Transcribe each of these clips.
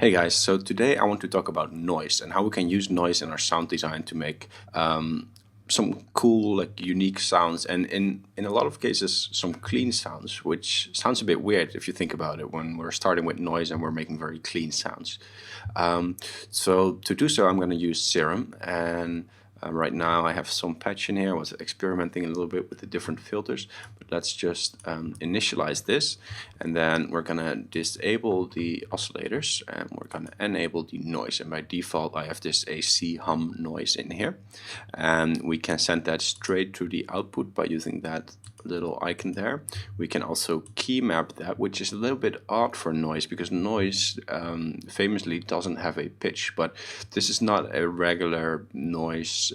Hey guys, so today I want to talk about noise and how we can use noise in our sound design to make some cool, unique sounds, and in a lot of cases, some clean sounds, which sounds a bit weird if you think about it when we're starting with noise and we're making very clean sounds. So to do so, I'm going to use Serum, and right now I have some patch in here. I was experimenting a little bit with the different filters, but let's just initialize this, and then we're going to disable the oscillators and we're going to enable the noise. And by default I have this AC hum noise in here, and we can send that straight to the output by using that little icon there. We can also key map that, which is a little bit odd for noise because noise famously doesn't have a pitch, but this is not a regular noise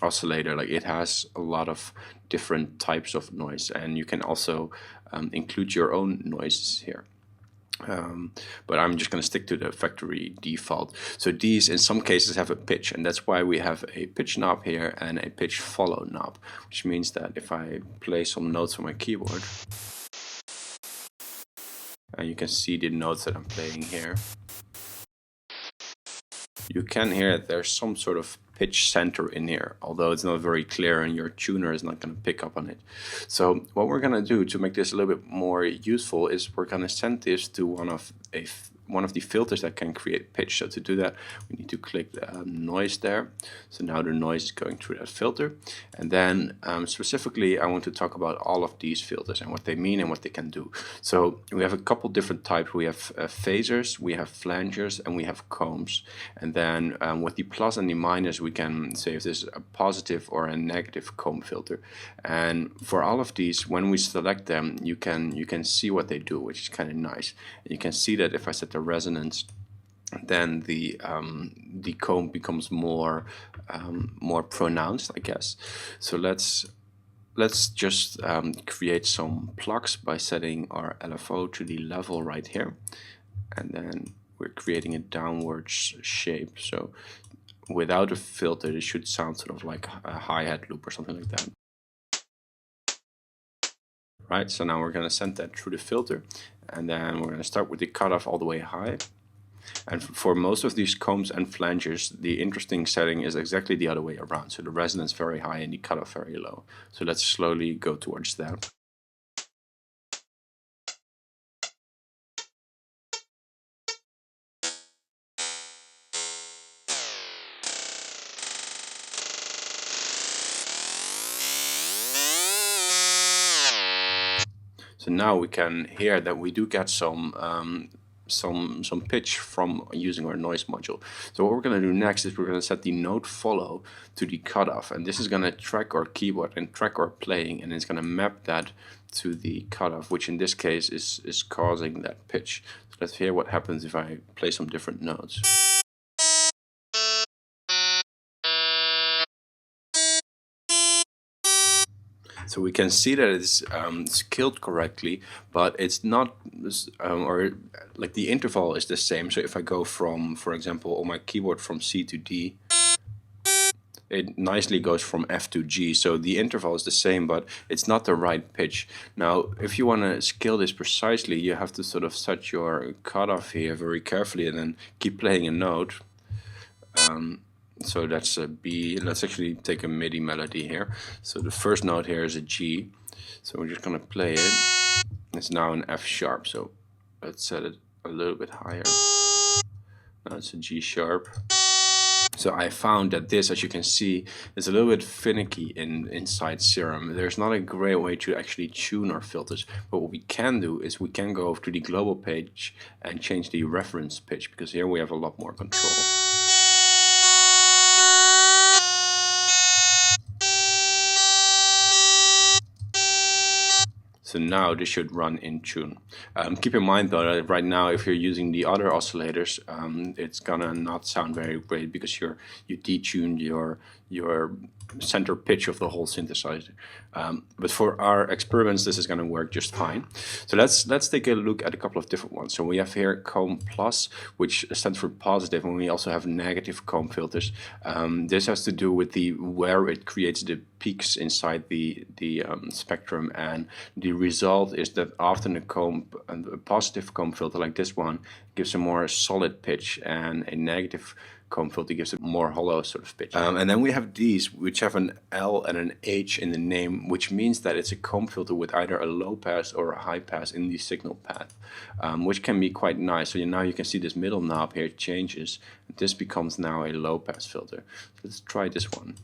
oscillator. Like, it has a lot of different types of noise, and you can also include your own noises here. But I'm just going to stick to the factory default. So these in some cases have a pitch, and that's why we have a pitch knob here and a pitch follow knob, which means that if I play some notes on my keyboard, and you can see the notes that I'm playing here, you can hear that there's some sort of pitch center in here, although it's not very clear and your tuner is not going to pick up on it. So what we're going to do to make this a little bit more useful is we're going to send this to one of the filters that can create pitch. So to do that, we need to click the noise there. So now the noise is going through that filter, and then specifically I want to talk about all of these filters and what they mean and what they can do. So we have a couple different types. We have phasers, we have flangers, and we have combs. And then with the plus and the minus, we can say if this is a positive or a negative comb filter. And for all of these, when we select them, you can see what they do, which is kind of nice. And you can see that if I set the resonance, then the comb becomes more pronounced, I guess. So let's just create some plucks by setting our LFO to the level right here, and then we're creating a downwards shape. So without a filter, it should sound sort of like a hi-hat loop or something like that. Right, so now we're going to send that through the filter, and then we're going to start with the cutoff all the way high. And for most of these combs and flanges, the interesting setting is exactly the other way around. So the resonance very high and the cutoff very low. So let's slowly go towards that. So now we can hear that we do get some pitch from using our noise module. So what we're going to do next is we're going to set the note follow to the cutoff, and this is going to track our keyboard and track our playing, and it's going to map that to the cutoff, which in this case is causing that pitch. So let's hear what happens if I play some different notes. So we can see that it's scaled correctly, but it's not, or like the interval is the same. So if I go from, for example, on my keyboard from C to D, it nicely goes from F to G. So the interval is the same, but it's not the right pitch. Now, if you want to scale this precisely, you have to sort of set your cutoff here very carefully and then keep playing a note. So that's a B. Let's actually take a MIDI melody here. So the first note here is a G. So we're just going to play it. It's now an F sharp. So let's set it a little bit higher. Now it's a G sharp. So I found that this, as you can see, is a little bit finicky inside Serum. There's not a great way to actually tune our filters. But what we can do is we can go over to the global page and change the reference pitch, because here we have a lot more control. So now this should run in tune. Keep in mind though that right now, if you're using the other oscillators, it's gonna not sound very great because you detuned your center pitch of the whole synthesizer. But for our experiments, this is going to work just fine. So let's take a look at a couple of different ones. So we have here comb plus, which stands for positive, and we also have negative comb filters. This has to do with the where it creates the peaks inside the spectrum, and the result is that often a positive comb filter like this one gives a more solid pitch, and a negative comb filter gives a more hollow sort of pitch. And then we have these, which have an L and an H in the name, which means that it's a comb filter with either a low pass or a high pass in the signal path, which can be quite nice. So now you can see this middle knob here changes. This becomes now a low pass filter. So let's try this one.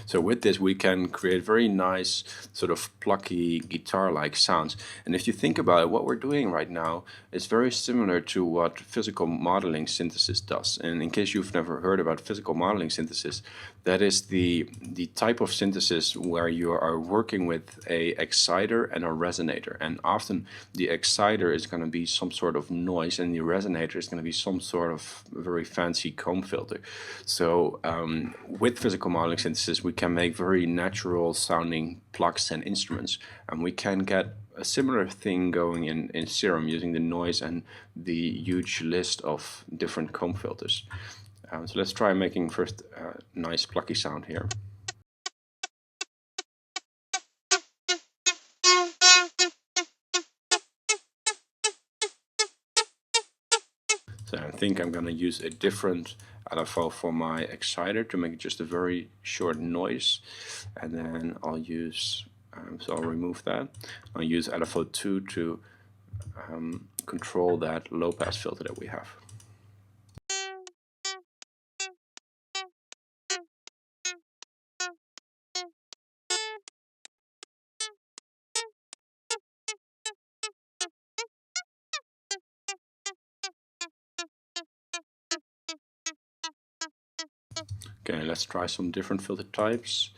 So with this we can create very nice sort of plucky guitar-like sounds. And if you think about it, what we're doing right now is very similar to what physical modeling synthesis does. And in case you've never heard about physical modeling synthesis, that is the type of synthesis where you are working with a exciter and a resonator. And often the exciter is going to be some sort of noise, and the resonator is going to be some sort of very fancy comb filter. So with physical modeling synthesis, we can make very natural sounding plucks and instruments, and we can get a similar thing going in Serum using the noise and the huge list of different comb filters. So let's try making first a nice plucky sound here. So I think I'm going to use a different LFO for my exciter to make it just a very short noise, and then I'll use, so I'll remove that. I'll use LFO 2 to control that low pass filter that we have. Okay, let's try some different filter types.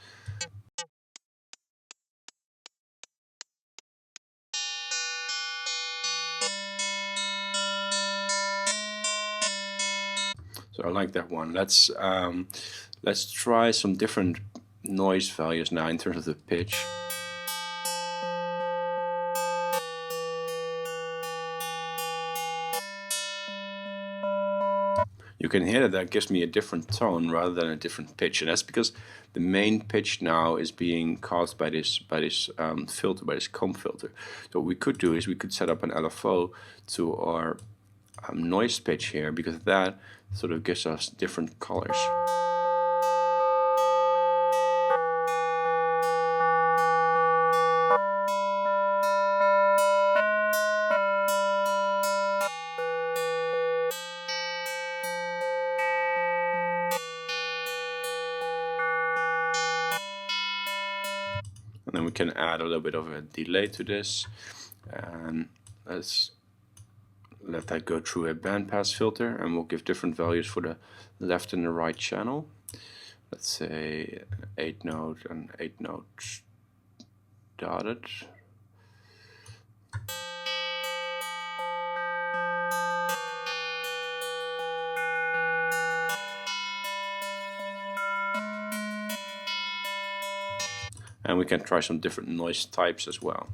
So I like that one. Let's try some different noise values now in terms of the pitch. You can hear that gives me a different tone rather than a different pitch, and that's because the main pitch now is being caused by this filter, by this comb filter. So what we could do is we could set up an LFO to our noise pitch here, because that sort of gives us different colors. And then we can add a little bit of a delay to this, and let's let that go through a bandpass filter, and we'll give different values for the left and the right channel. Let's say 8 note and 8 notes dotted. And we can try some different noise types as well.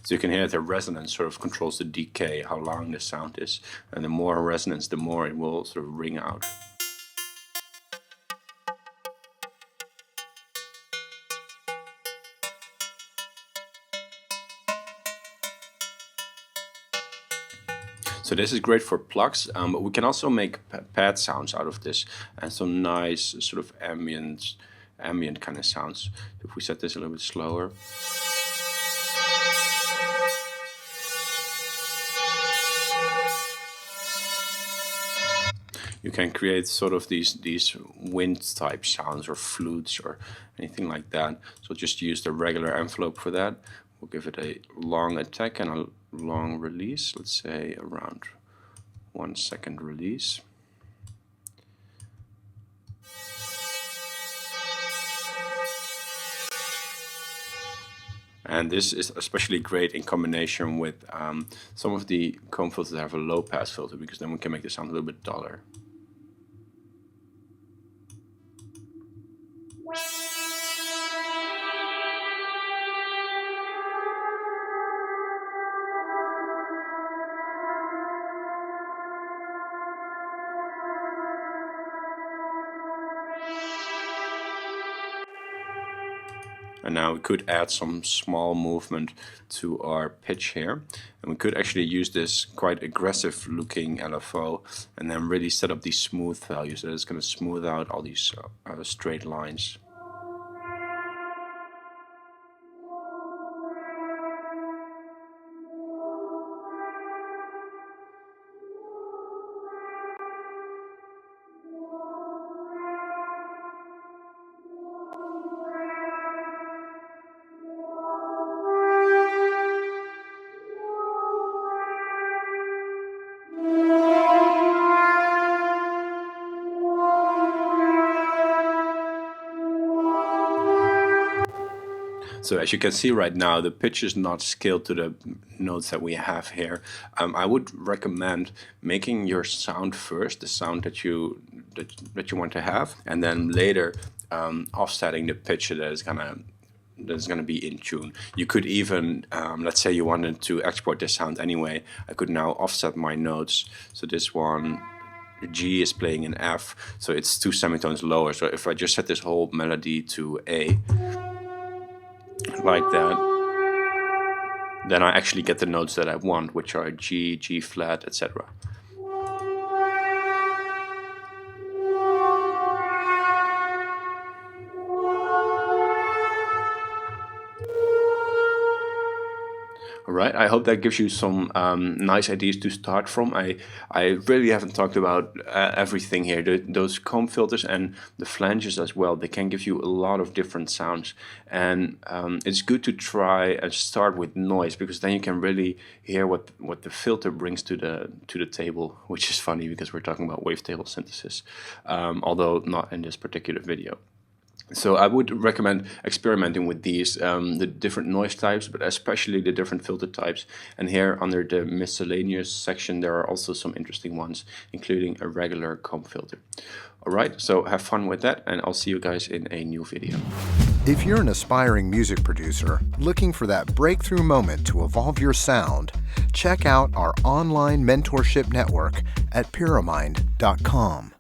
So you can hear the resonance sort of controls the decay, how long the sound is, and the more resonance, the more it will sort of ring out. So this is great for plucks, but we can also make pad sounds out of this, and some nice sort of ambient kind of sounds. If we set this a little bit slower. You can create sort of these wind type sounds or flutes or anything like that. So just use the regular envelope for that. We'll give it a long attack and a long release. Let's say around 1 second release. And this is especially great in combination with some of the comb filters that have a low pass filter, because then we can make the sound a little bit duller. And now we could add some small movement to our pitch here. And we could actually use this quite aggressive looking LFO and then really set up these smooth values. So it's going to smooth out all these straight lines. So as you can see right now, the pitch is not scaled to the notes that we have here. I would recommend making your sound first, the sound that you want to have, and then later offsetting the pitch that is gonna be in tune. You could even, let's say you wanted to export this sound anyway, I could now offset my notes. So this one, G is playing in F, so it's 2 semitones lower. So if I just set this whole melody to A, like that, then I actually get the notes that I want, which are G, G flat, etc. All right, I hope that gives you some nice ideas to start from. I really haven't talked about everything here. Those comb filters and the flanges as well, they can give you a lot of different sounds. And it's good to try and start with noise, because then you can really hear what the filter brings to the table, which is funny because we're talking about wavetable synthesis, although not in this particular video. So I would recommend experimenting with these, the different noise types, but especially the different filter types. And here under the miscellaneous section, there are also some interesting ones, including a regular comb filter. All right, so have fun with that, and I'll see you guys in a new video. If you're an aspiring music producer looking for that breakthrough moment to evolve your sound, check out our online mentorship network at Pyramind.com.